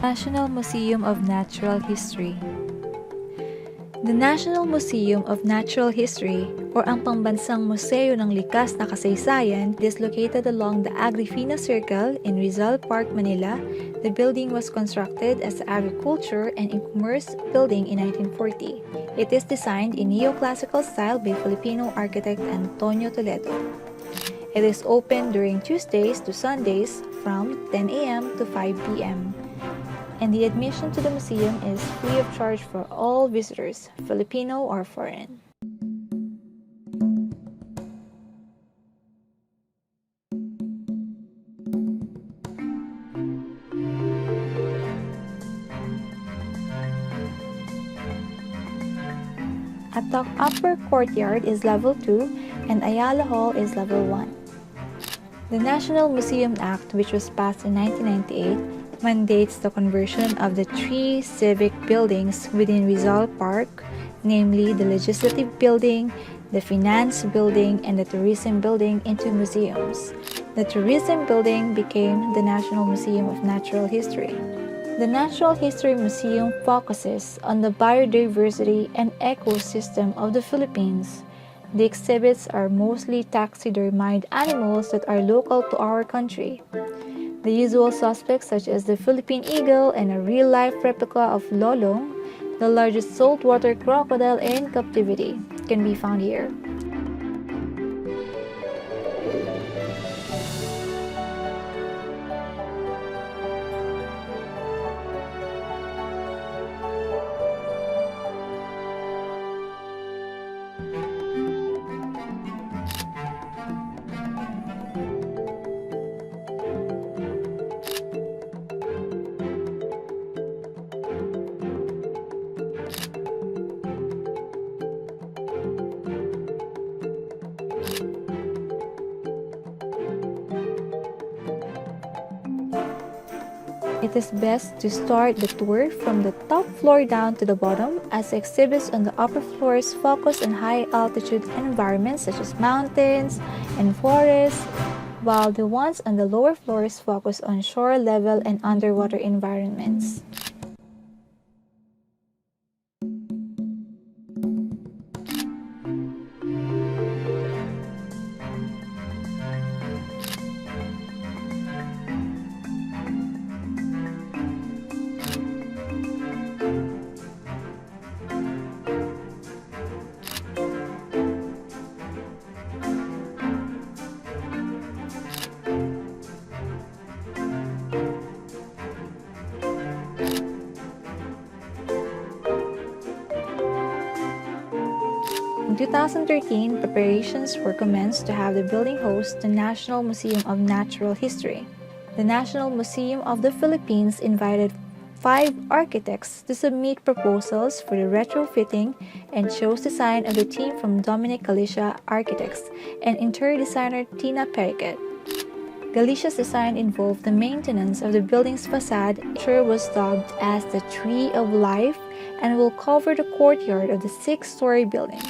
National Museum of Natural History. The National Museum of Natural History, or ang Pambansang Museo ng Likas na Kasaysayan, is located along the Agrifina Circle in Rizal Park, Manila. The building was constructed as an agriculture and commerce building in 1940. It is designed in neoclassical style by Filipino architect Antonio Toledo. It is open during Tuesdays to Sundays from 10 a.m. to 5 p.m. And the admission to the museum is free of charge for all visitors, Filipino or foreign. At the upper courtyard is level 2 and Ayala Hall is level 1. The National Museum Act, which was passed in 1998, mandates the conversion of the 3 civic buildings within Rizal Park, namely the Legislative Building, the Finance Building, and the Tourism Building into museums. The Tourism Building became the National Museum of Natural History. The Natural History Museum focuses on the biodiversity and ecosystem of the Philippines. The exhibits are mostly taxidermied animals that are local to our country. The usual suspects such as the Philippine eagle and a real-life replica of Lolong, the largest saltwater crocodile in captivity, can be found here. It is best to start the tour from the top floor down to the bottom, as exhibits on the upper floors focus on high-altitude environments such as mountains and forests, while the ones on the lower floors focus on shore level and underwater environments. In 2013, preparations were commenced to have the building host the National Museum of Natural History. The National Museum of the Philippines invited 5 architects to submit proposals for the retrofitting and chose design of the team from Dominic Galicia Architects and interior designer Tina Periquet. Galicia's design involved the maintenance of the building's facade, which was dubbed as the Tree of Life and will cover the courtyard of the 6-story building.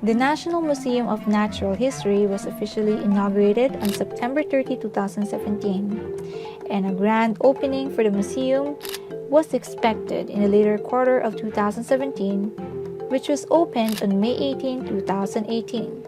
The National Museum of Natural History was officially inaugurated on September 30, 2017, and a grand opening for the museum was expected in the later quarter of 2017, which was opened on May 18, 2018.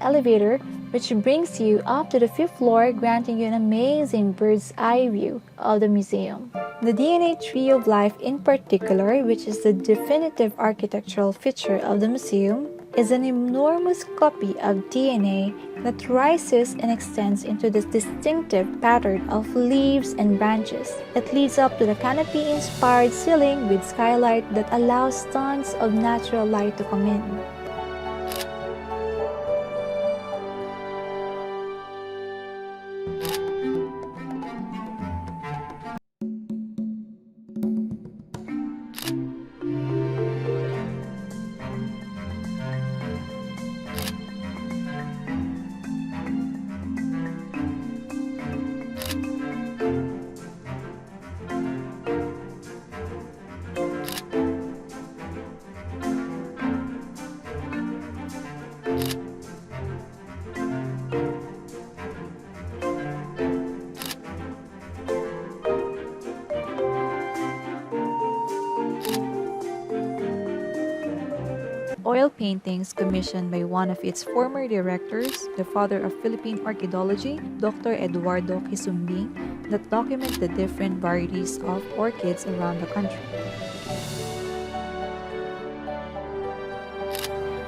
elevator, which brings you up to the fifth floor, granting you an amazing bird's eye view of the museum. The DNA Tree of Life in particular, which is the definitive architectural feature of the museum, is an enormous copy of DNA that rises and extends into this distinctive pattern of leaves and branches. It leads up to the canopy-inspired ceiling with skylight that allows tons of natural light to come in. Oil paintings commissioned by one of its former directors, the father of Philippine archaeology, Dr. Eduardo Quisumbing, that document the different varieties of orchids around the country.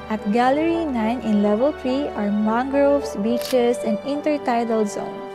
At Gallery 9 in Level 3 are mangroves, beaches, and intertidal zone.